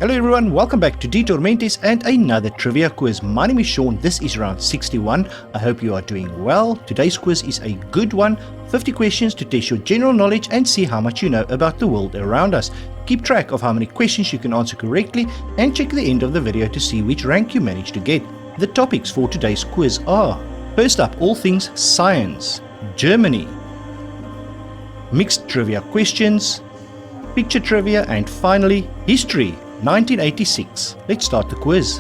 Hello everyone, welcome back to Detormentis and another trivia quiz. My name is Sean, this is round 61. I hope you are doing well. Today's quiz is a good one. 50 questions to test your general knowledge and see how much you know about the world around us. Keep track of how many questions you can answer correctly and check the end of the video to see which rank you managed to get. The topics for today's quiz are: first up, all things science, Germany, mixed trivia questions, picture trivia, and finally history 1986. Let's start the quiz.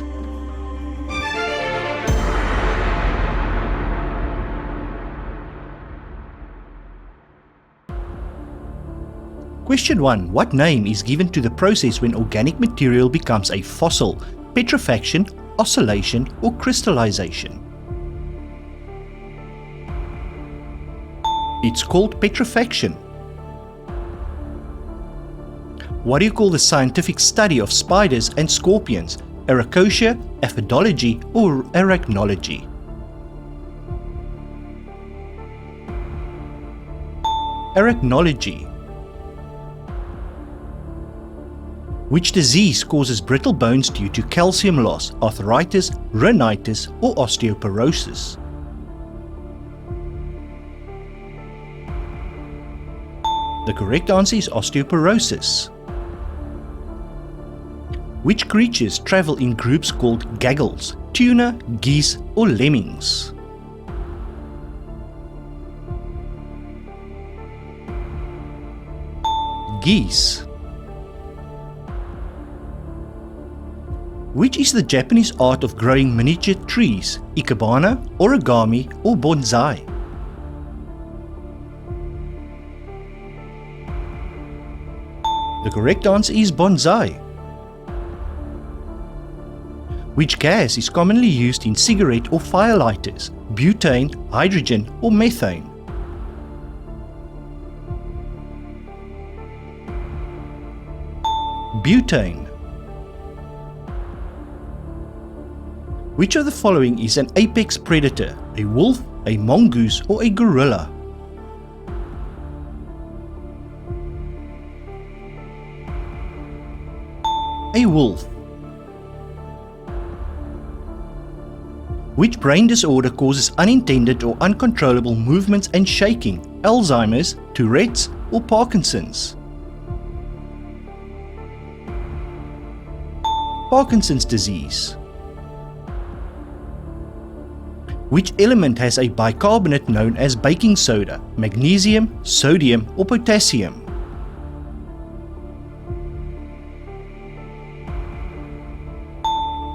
Question 1. What name is given to the process when organic material becomes a fossil? Petrifaction, oscillation, or crystallization? It's called petrifaction. What do you call the scientific study of spiders and scorpions? Arachosia, aphidology, or arachnology? Arachnology. Which disease causes brittle bones due to calcium loss? Arthritis, rhinitis, or osteoporosis? The correct answer is osteoporosis. Which creatures travel in groups called gaggles? Tuna, geese, or lemmings? Geese. Which is the Japanese art of growing miniature trees? Ikebana, origami, or bonsai? The correct answer is bonsai. Which gas is commonly used in cigarette or fire lighters? Butane, hydrogen, or methane? Butane. Which of the following is an apex predator? A wolf, a mongoose, or a gorilla? A wolf. Which brain disorder causes unintended or uncontrollable movements and shaking? Alzheimer's, Tourette's, or Parkinson's? Parkinson's disease. Which element has a bicarbonate known as baking soda? Magnesium, sodium, or potassium?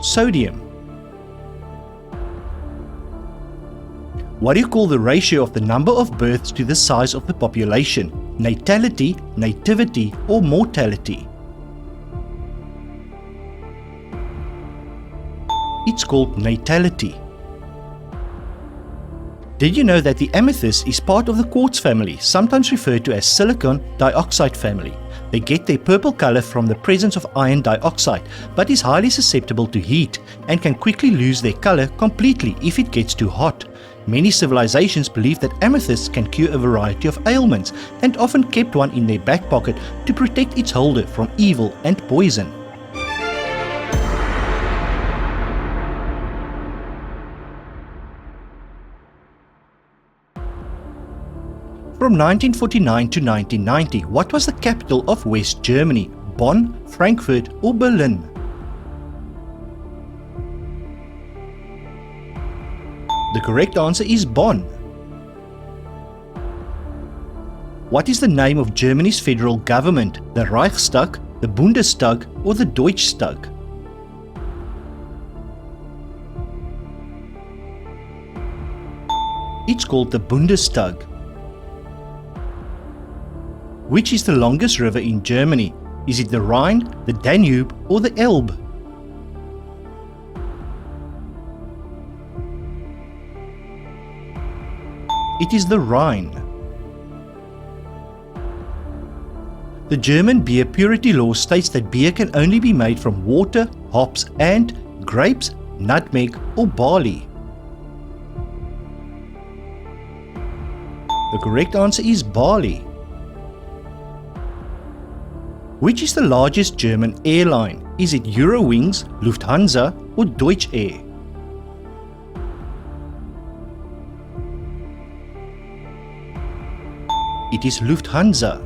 Sodium. What do you call the ratio of the number of births to the size of the population? Natality, nativity, or mortality? It's called natality. Did you know that the amethyst is part of the quartz family, sometimes referred to as silicon dioxide family? They get their purple color from the presence of iron dioxide, but is highly susceptible to heat and can quickly lose their color completely if it gets too hot. Many civilizations believe that amethysts can cure a variety of ailments and often kept one in their back pocket to protect its holder from evil and poison. From 1949 to 1990, what was the capital of West Germany? Bonn, Frankfurt, or Berlin? The correct answer is Bonn. What is the name of Germany's federal government? The Reichstag, the Bundestag, or the Deutschstag? It's called the Bundestag. Which is the longest river in Germany? Is it the Rhine, the Danube, or the Elbe? It is the Rhine. The German beer purity law states that beer can only be made from water, hops, and grapes, nutmeg, or barley. The correct answer is barley. Which is the largest German airline? Is it Eurowings, Lufthansa or Deutsche Air? It is Lufthansa.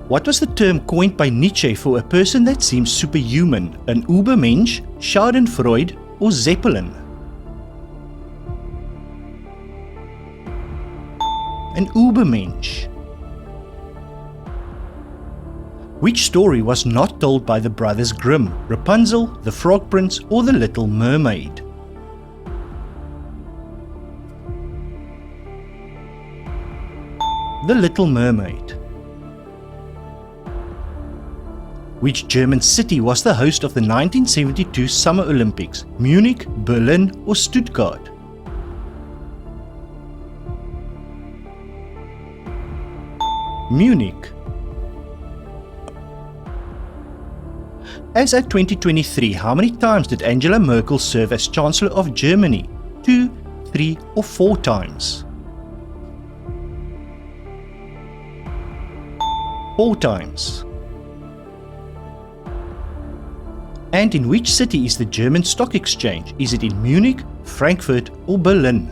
What was the term coined by Nietzsche for a person that seems superhuman? An Übermensch, Schadenfreude or Zeppelin? An Übermensch. Which story was not told by the brothers Grimm? Rapunzel, the Frog Prince or the Little Mermaid? The Little Mermaid. Which German city was the host of the 1972 Summer Olympics? Munich, Berlin or Stuttgart? Munich. As at 2023, how many times did Angela Merkel serve as Chancellor of Germany? 2, 3 or 4 times? 4 times. And in which city is the German Stock Exchange? Is it in Munich, Frankfurt or Berlin?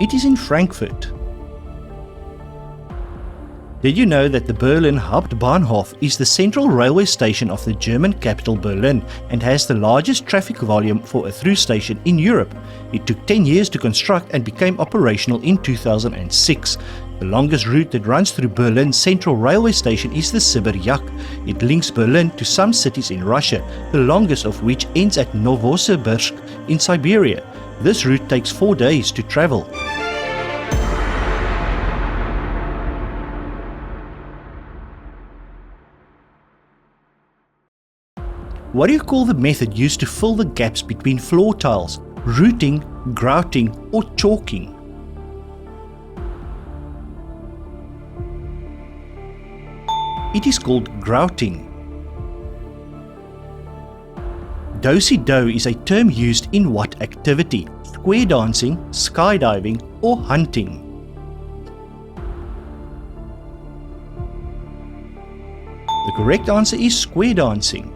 It is in Frankfurt. Did you know that the Berlin Hauptbahnhof is the central railway station of the German capital Berlin and has the largest traffic volume for a through station in Europe? It took 10 years to construct and became operational in 2006. The longest route that runs through Berlin's central railway station is the Sibir-Jak. It links Berlin to some cities in Russia, the longest of which ends at Novosibirsk in Siberia. This route takes 4 days to travel. What do you call the method used to fill the gaps between floor tiles? Routing, grouting or chalking? It is called grouting. Do-si-do is a term used in what activity? Square dancing, skydiving or hunting? The correct answer is square dancing.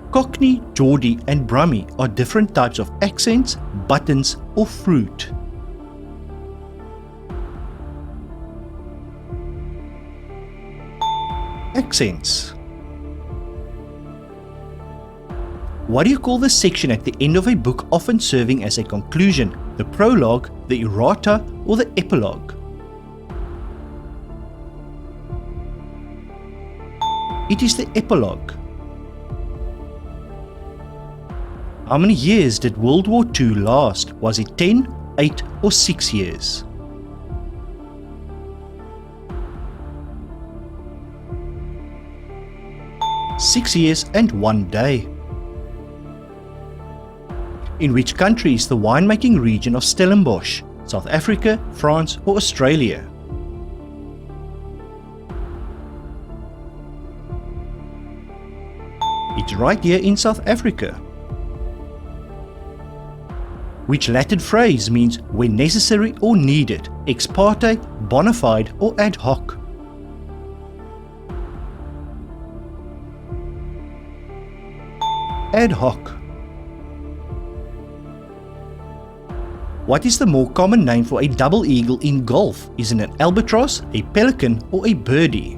Cockney, Geordie and Brummie are different types of accents, buttons or fruit. Accents. What do you call the section at the end of a book often serving as a conclusion? The prologue, the errata or the epilogue? It is the epilogue. How many years did World War II last? Was it 10, 8 or 6 years? Six years and 1 day. In which country is the winemaking region of Stellenbosch? South Africa, France or Australia? It's right here in South Africa. Which Latin phrase means when necessary or needed? Ex parte, bona fide or ad hoc? Ad hoc. What is the more common name for a double eagle in golf? Is it an albatross, a pelican or a birdie?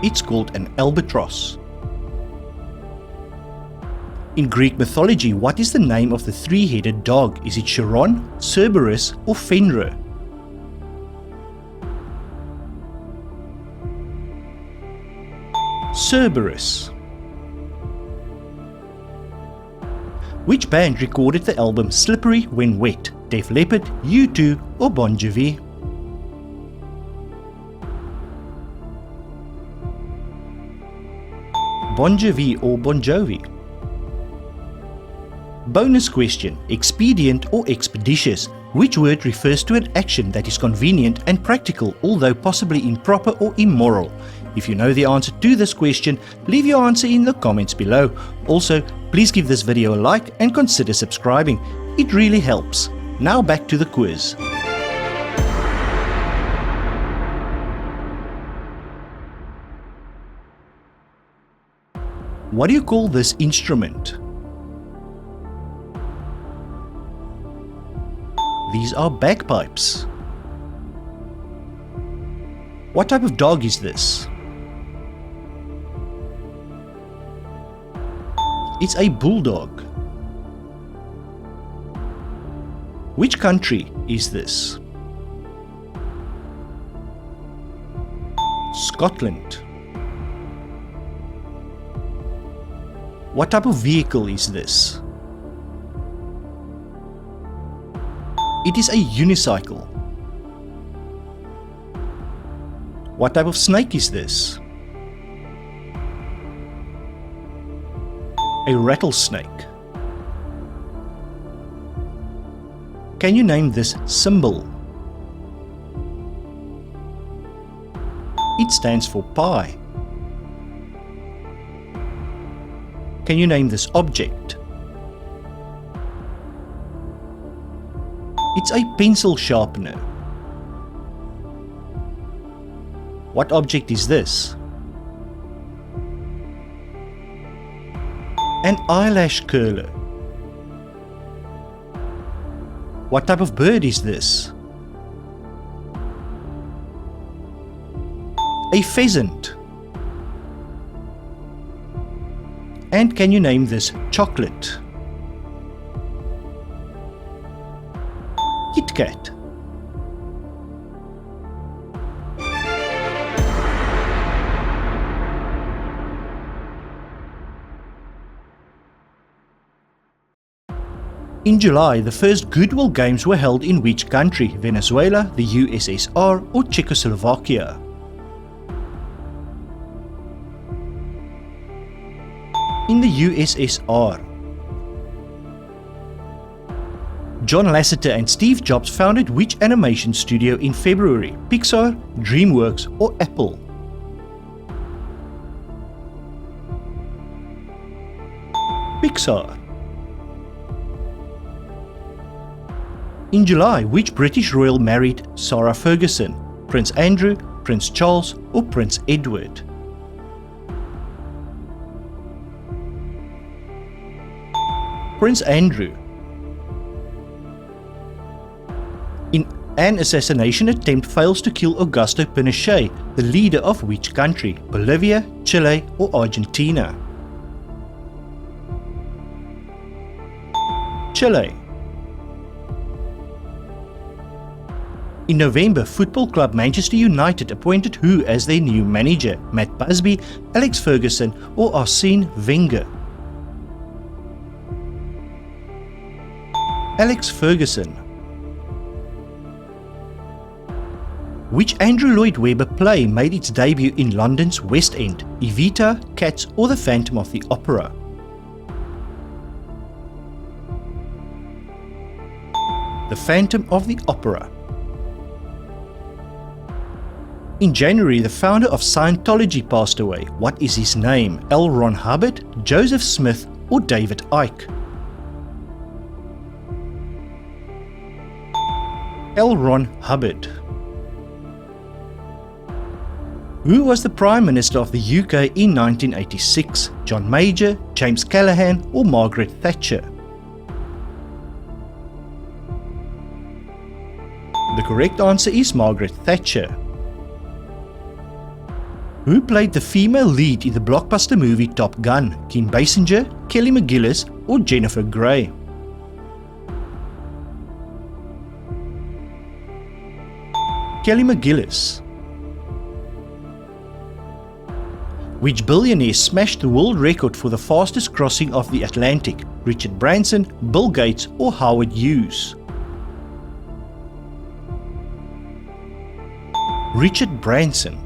It's called an albatross. In Greek mythology, what is the name of the three-headed dog? Is it Chiron, Cerberus or Fenrir? Cerberus. Which band recorded the album Slippery When Wet? Def Leppard, U2 or Bon Jovi? Bon Jovi or Bon Jovi? Bonus question, expedient or expeditious? Which word refers to an action that is convenient and practical, although possibly improper or immoral? If you know the answer to this question, leave your answer in the comments below. Also, please give this video a like and consider subscribing. It really helps. Now back to the quiz. What do you call this instrument? These are bagpipes. What type of dog is this? It's a bulldog. Which country is this? Scotland. What type of vehicle is this? It is a unicycle. What type of snake is this? A rattlesnake. Can you name this symbol? It stands for pi. Can you name this object? It's a pencil sharpener. What object is this? An eyelash curler. What type of bird is this? A pheasant. And can you name this chocolate? Kit Kat. In July, the first Goodwill Games were held in which country? Venezuela, the USSR, or Czechoslovakia? In the USSR. John Lasseter and Steve Jobs founded which animation studio in February? Pixar, DreamWorks, or Apple? Pixar. In July, which British royal married Sarah Ferguson? Prince Andrew, Prince Charles, or Prince Edward? Prince Andrew. In an assassination attempt fails to kill Augusto Pinochet, the leader of which country? Bolivia, Chile, or Argentina? Chile. In November, football club Manchester United appointed who as their new manager? Matt Busby, Alex Ferguson, or Arsene Wenger? Alex Ferguson. Which Andrew Lloyd Webber play made its debut in London's West End? Evita, Cats, or The Phantom of the Opera? The Phantom of the Opera. In January, the founder of Scientology passed away. What is his name? L. Ron Hubbard, Joseph Smith, or David Icke? L. Ron Hubbard. Who was the Prime Minister of the UK in 1986? John Major, James Callaghan, or Margaret Thatcher? The correct answer is Margaret Thatcher. Who played the female lead in the blockbuster movie Top Gun? Kim Basinger, Kelly McGillis, or Jennifer Grey? Kelly McGillis. Which billionaire smashed the world record for the fastest crossing of the Atlantic? Richard Branson, Bill Gates, or Howard Hughes? Richard Branson.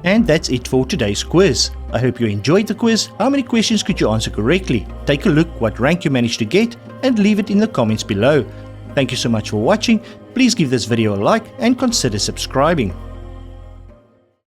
And that's it for today's quiz. I hope you enjoyed the quiz. How many questions could you answer correctly? Take a look what rank you managed to get and leave it in the comments below. Thank you so much for watching. Please give this video a like and consider subscribing.